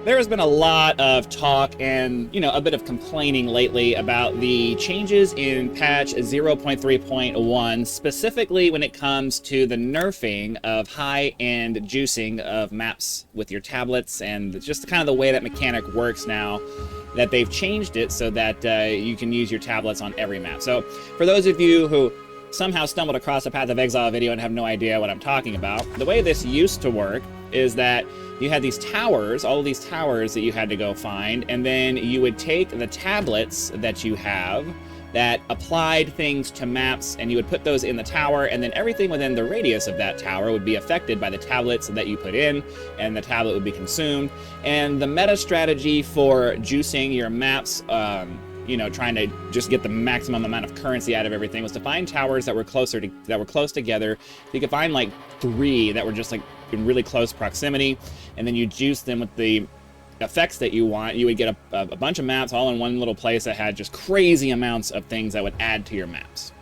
There has been a lot of talk and, a bit of complaining lately about the changes in patch 0.3.1, specifically when it comes to the nerfing of high-end juicing of maps with your tablets, and just kind of the way that mechanic works now, that they've changed it so that you can use your tablets on every map. So for those of you who somehow stumbled across a Path of Exile video and have no idea what I'm talking about, the way this used to work is that you had these towers, all of these towers that you had to go find, and then you would take the tablets that you have that applied things to maps, and you would put those in the tower, and then everything within the radius of that tower would be affected by the tablets that you put in, and the tablet would be consumed. And the meta strategy for juicing your maps, trying to just get the maximum amount of currency out of everything, was to find towers that were close together. You could find like 3 that were just like in really close proximity, and then you juice them with the effects that you want. You would get a bunch of maps all in one little place that had just crazy amounts of things that would add to your maps.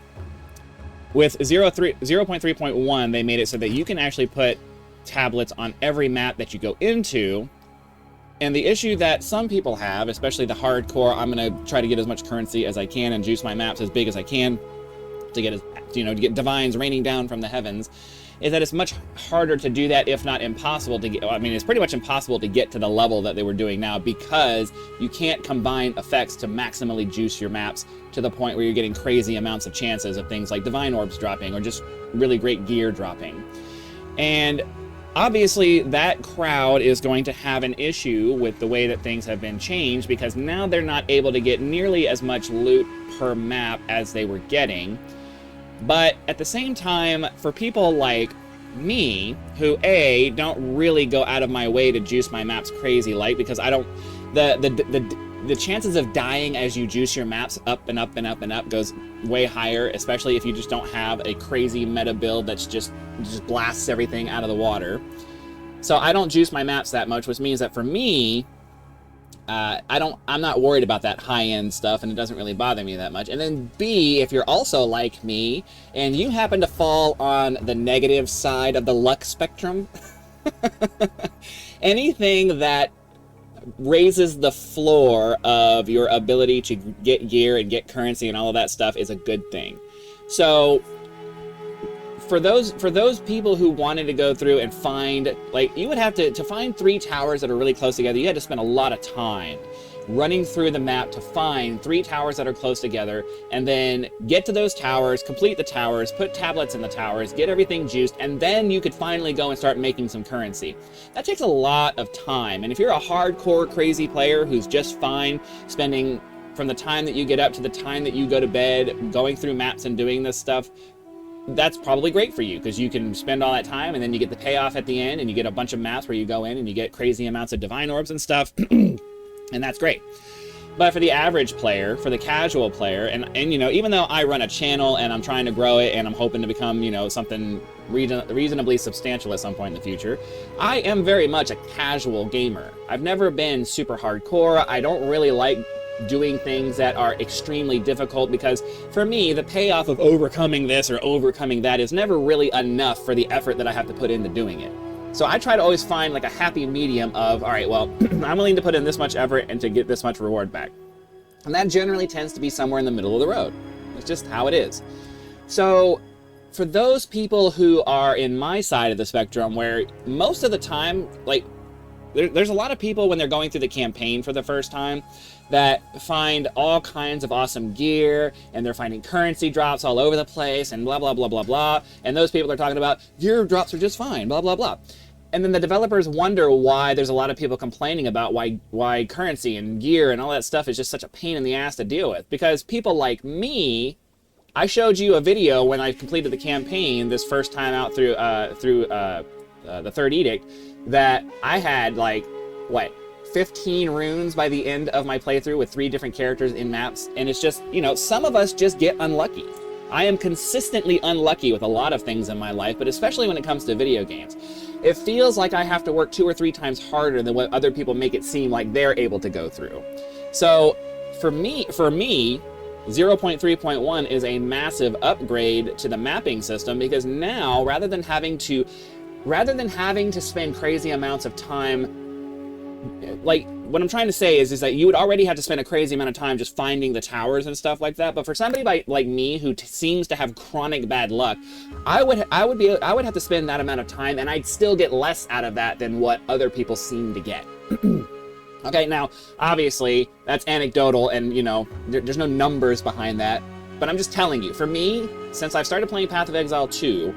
With 0.3.1, they made it so that you can actually put tablets on every map that you go into. And the issue that some people have, especially the hardcore, I'm going to try to get as much currency as I can and juice my maps as big as I can to get, to get divines raining down from the heavens, is that it's much harder to do that, if not impossible to get. I mean, it's pretty much impossible to get to the level that they were doing now, because you can't combine effects to maximally juice your maps to the point where you're getting crazy amounts of chances of things like divine orbs dropping or just really great gear dropping. And obviously, that crowd is going to have an issue with the way that things have been changed, because now they're not able to get nearly as much loot per map as they were getting. But at the same time, for people like me, who don't really go out of my way to juice my maps crazy like, because I don't, the chances of dying as you juice your maps up and up and up and up goes way higher, especially if you just don't have a crazy meta build that's just blasts everything out of the water. So I don't juice my maps that much, which means that for me, I'm not worried about that high-end stuff, and it doesn't really bother me that much. And then B, if you're also like me, and you happen to fall on the negative side of the luck spectrum, anything that raises the floor of your ability to get gear and get currency and all of that stuff is a good thing. So for those people who wanted to go through and find, like, you would have to find 3 towers that are really close together, you had to spend a lot of time running through the map to find 3 towers that are close together, and then get to those towers, complete the towers, put tablets in the towers, get everything juiced, and then you could finally go and start making some currency. That takes a lot of time, and if you're a hardcore crazy player who's just fine spending from the time that you get up to the time that you go to bed going through maps and doing this stuff, that's probably great for you, because you can spend all that time and then you get the payoff at the end, and you get a bunch of maps where you go in and you get crazy amounts of divine orbs and stuff. And that's great. But for the average player, for the casual player, and even though I run a channel and I'm trying to grow it and I'm hoping to become, something reasonably substantial at some point in the future, I am very much a casual gamer. I've never been super hardcore. I don't really like doing things that are extremely difficult, because for me, the payoff of overcoming this or overcoming that is never really enough for the effort that I have to put into doing it. So I try to always find like a happy medium of, all right, well, I'm willing to put in this much effort and to get this much reward back. And that generally tends to be somewhere in the middle of the road. It's just how it is. So for those people who are in my side of the spectrum, where most of the time, like, there's a lot of people when they're going through the campaign for the first time that find all kinds of awesome gear, and they're finding currency drops all over the place, and blah, blah, blah, blah, blah. And those people are talking about gear drops are just fine, blah, blah, blah. And then the developers wonder why there's a lot of people complaining about why currency and gear and all that stuff is just such a pain in the ass to deal with. Because people like me, I showed you a video when I completed the campaign this first time out through the Third Edict, that I had like, 15 runes by the end of my playthrough with 3 different characters in maps. And it's just, some of us just get unlucky. I am consistently unlucky with a lot of things in my life, but especially when it comes to video games. It feels like I have to work 2 or 3 times harder than what other people make it seem like they're able to go through. So for me, 0.3.1 is a massive upgrade to the mapping system, because now, rather than having to spend crazy amounts of time like, what I'm trying to say is that you would already have to spend a crazy amount of time just finding the towers and stuff like that. But for somebody like me who seems to have chronic bad luck, I would have to spend that amount of time, and I'd still get less out of that than what other people seem to get. Okay, now obviously that's anecdotal, and you know there's no numbers behind that. But I'm just telling you, for me, since I've started playing Path of Exile 2.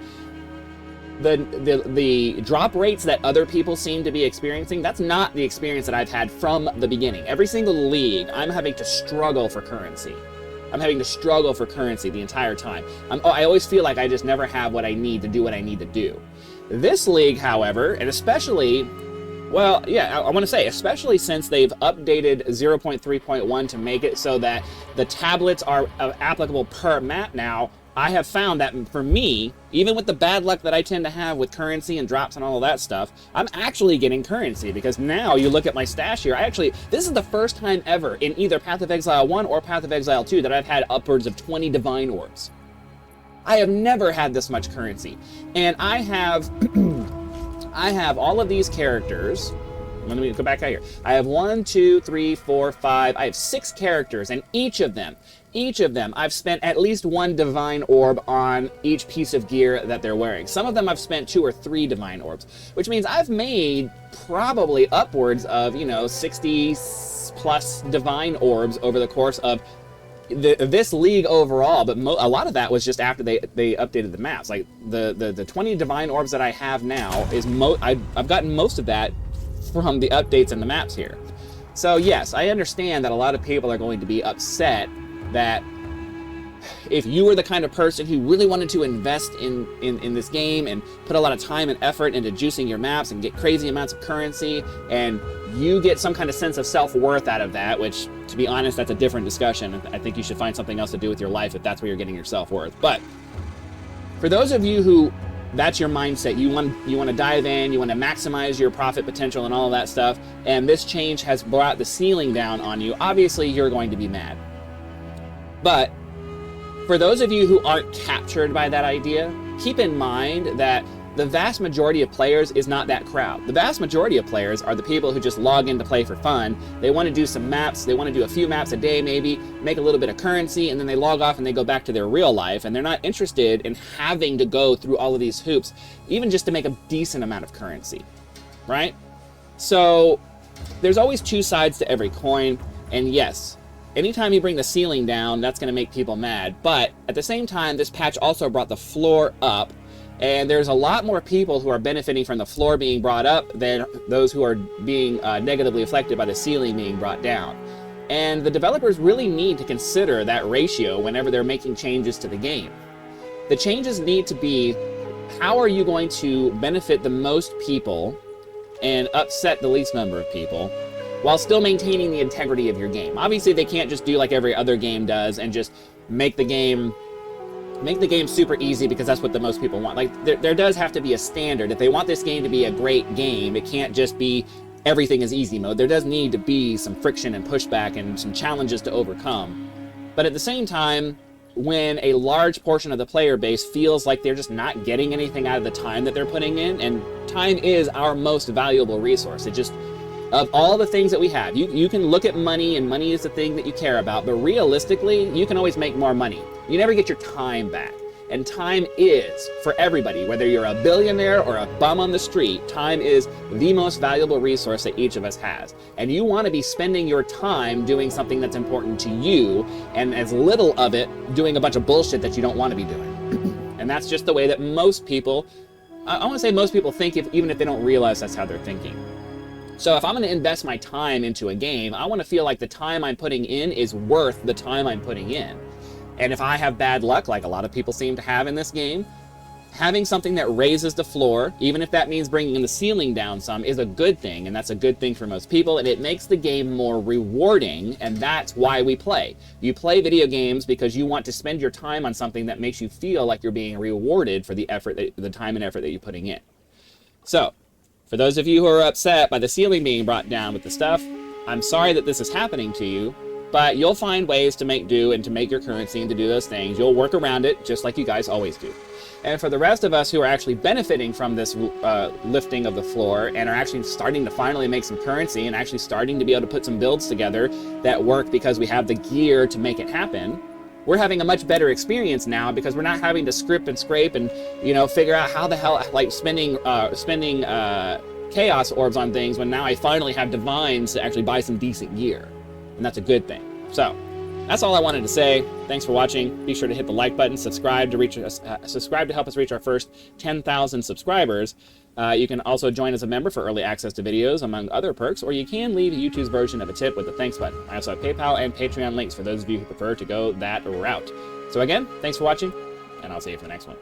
The drop rates that other people seem to be experiencing, that's not the experience that I've had from the beginning. Every single league, I'm having to struggle for currency. I'm having to struggle for currency the entire time. I always feel like I just never have what I need to do what I need to do. This league, however, and especially, well, yeah, I want to say, especially since they've updated 0.3.1 to make it so that the tablets are applicable per map now, I have found that for me, even with the bad luck that I tend to have with currency and drops and all of that stuff, I'm actually getting currency, because now you look at my stash here, this is the first time ever in either Path of Exile 1 or Path of Exile 2 that I've had upwards of 20 divine orbs. I have never had this much currency. And I have I have all of these characters. Let me go back out here. I have 1, 2, 3, 4, 5. I have 6 characters, and each of them, I've spent at least 1 divine orb on each piece of gear that they're wearing. Some of them I've spent 2 or 3 divine orbs, which means I've made probably upwards of, 60 plus divine orbs over the course of this league overall. But a lot of that was just after they updated the maps. Like the 20 divine orbs that I have now is I've gotten most of that from the updates and the maps here. So yes, I understand that a lot of people are going to be upset that if you were the kind of person who really wanted to invest in this game and put a lot of time and effort into juicing your maps and get crazy amounts of currency, and you get some kind of sense of self-worth out of that, which, to be honest, that's a different discussion. I think you should find something else to do with your life if that's where you're getting your self-worth. But for those of you who that's your mindset, you want to dive in, you want to maximize your profit potential and all of that stuff, and this change has brought the ceiling down on you, obviously you're going to be mad. But for those of you who aren't captured by that idea, keep in mind that the vast majority of players is not that crowd. The vast majority of players are the people who just log in to play for fun. They want to do some maps, they want to do a few maps a day maybe, make a little bit of currency, and then they log off and they go back to their real life, and they're not interested in having to go through all of these hoops, even just to make a decent amount of currency, right? So there's always 2 sides to every coin, and yes, anytime you bring the ceiling down, that's going to make people mad. But at the same time, this patch also brought the floor up, and there's a lot more people who are benefiting from the floor being brought up than those who are being negatively affected by the ceiling being brought down. And the developers really need to consider that ratio whenever they're making changes to the game. The changes need to be, how are you going to benefit the most people and upset the least number of people, while still maintaining the integrity of your game. Obviously, they can't just do like every other game does and just make the game super easy because that's what the most people want. Like, there does have to be a standard. If they want this game to be a great game, it can't just be everything is easy mode. There does need to be some friction and pushback and some challenges to overcome. But at the same time, when a large portion of the player base feels like they're just not getting anything out of the time that they're putting in, and time is our most valuable resource. It just, of all the things that we have, you can look at money, and money is the thing that you care about, but realistically, you can always make more money. You never get your time back. And time is, for everybody, whether you're a billionaire or a bum on the street, time is the most valuable resource that each of us has. And you want to be spending your time doing something that's important to you, and as little of it doing a bunch of bullshit that you don't want to be doing. And that's just the way that most people, I want to say most people think, even if they don't realize that's how they're thinking. So if I'm going to invest my time into a game, I want to feel like the time I'm putting in is worth the time I'm putting in. And if I have bad luck, like a lot of people seem to have in this game, having something that raises the floor, even if that means bringing the ceiling down some, is a good thing, and that's a good thing for most people, and it makes the game more rewarding, and that's why we play. You play video games because you want to spend your time on something that makes you feel like you're being rewarded for the effort, the time and effort that you're putting in. So, for those of you who are upset by the ceiling being brought down with the stuff, I'm sorry that this is happening to you, But you'll find ways to make do and to make your currency and to do those things. You'll work around it just like you guys always do. And for the rest of us who are actually benefiting from this lifting of the floor and are actually starting to finally make some currency and actually starting to be able to put some builds together that work because we have the gear to make it happen, we're having a much better experience now because we're not having to script and scrape and, you know, figure out how the hell, like spending chaos orbs on things when now I finally have divines to actually buy some decent gear. And that's a good thing. So that's all I wanted to say. Thanks for watching. Be sure to hit the like button, subscribe to help us reach our first 10,000 subscribers. You can also join as a member for early access to videos, among other perks, or you can leave YouTube's version of a tip with the thanks button. I also have PayPal and Patreon links for those of you who prefer to go that route. So again, thanks for watching, and I'll see you for the next one.